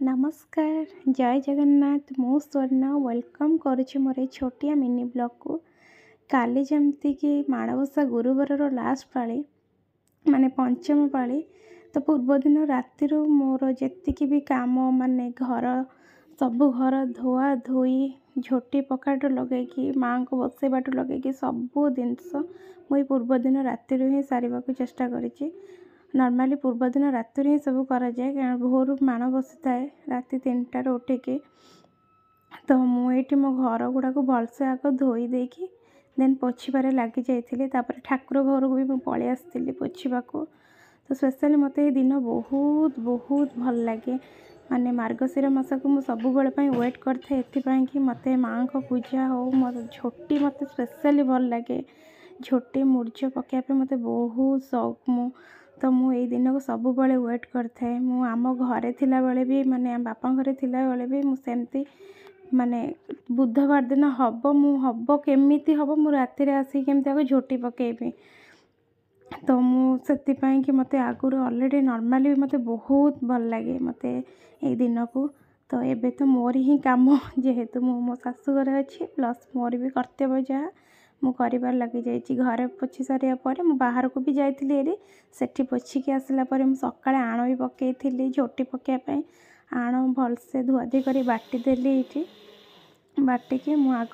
नमस्कार जय जगन्नाथ मु स्वर्ण वेलकम करुच्ची मोर छोटिया मिनी ब्लॉग को। काली जमती कि माणबसा गुरुवार लास्ट पाली माने पंचम पाली तो पूर्व दिन राति मोर जी भी काम माने घर सबू घर धोआ धोई झोटी पकाटू लगे माँ को बसैबाटू लगे सबू जिनस मुझे पूर्व दिन राति ही सारे चेष्टा करी। नॉर्मली पूर्व दिन राति ही सब करा जाए कारण भोर माण बसी थाए राति 3टार उठिकी तो मुझे मो घर गुड़ाक भलसे आग धोई देकी देन पोछबार लगी जाइए ठाकुर घर को भी पलि आसती पोछा को। तो स्पेशली मत ये दिन बहुत बहुत भल लगे माने मार्गशीर मास को मुझे सब वेट करते कि मत माँ को पूजा हो मत झोटी मत स्पेशली भल लगे झोटी मूर्ज पकाइप मत बहुत शौक तो मुझे दिन को सब वेट करते आम घरे थिला बेले भी माने बापा घरे थिला बेले भी मुझे माने बुधवार दिन हम केमिति हम मु राति आसिक केमती आगे झोटी पकेबी तो मुझे कि मत आगुरी ऑलरेडी नॉर्मली भी मत बहुत भल लगे मत ये दिन को। तो एबे तो मोर ही काम जेहेतु मो शाशुघर अच्छी प्लस मोर भी कर्तव्य जहाँ मु कर लगी जाइए घरे पोछी सारे बाहर को भी जाइए सेठी पोछिकी आसला सका आण भी पकई झोटी पकाइप आण भलसे धुआधुई कर बाटीदेली ये बाटिकी मुझ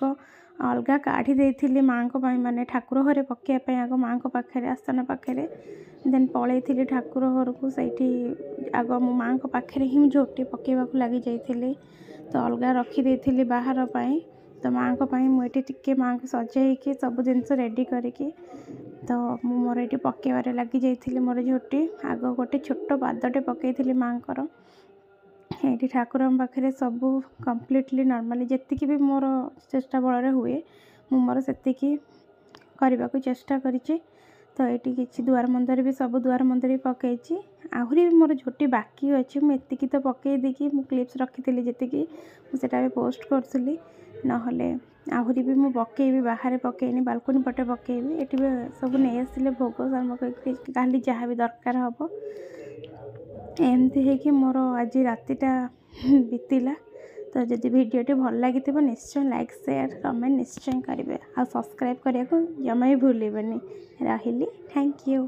अलग काढ़ी देती माँ को माने ठाकुर घरे पकाइप आग माँ को पाखे आसन पाखे देन पलैली ठाकुर घर को सही आग मो माँ को पाखे ही झोटी पकेवा लगी जाइए तो अलग रखीदी बाहर पाई तो माँ को मुझे टिके माँ को सजाई सब जिनस रेडी करी तो मोर ये पकेबार लगी जाइए मोर झोटी आग गोटे छोट पादटे पकई माँ को ये ठाकुर पाखे सब कम्प्लीटली नॉर्मली जी भी मोर चेष्टा बल हुए मोर से करने को चेष्टा करी। तो ये किसी दुआर मंदिर भी सब दुआर मंदिर भी पकई आहरी भी मोर झोटी बाकी अच्छी मुझे तो पकई देकी क्लिप्स रखी जी मुझे भी पोस्ट करी नहले आहरी भी मुझे पकईबी बाहर पकईनी बालकनी पटे पकईबी ये सब नहीं आसिले भोग सामग्री जहाँ भी दरकार हम एमती है कि मोर आज रातिटा बीतला। तो जदि वीडियोटी भल लगी निश्चय लाइक शेयर कमेंट निश्चय करेंगे आ सब्सक्राइब करने को जमा भी भूलें रही। Thank you.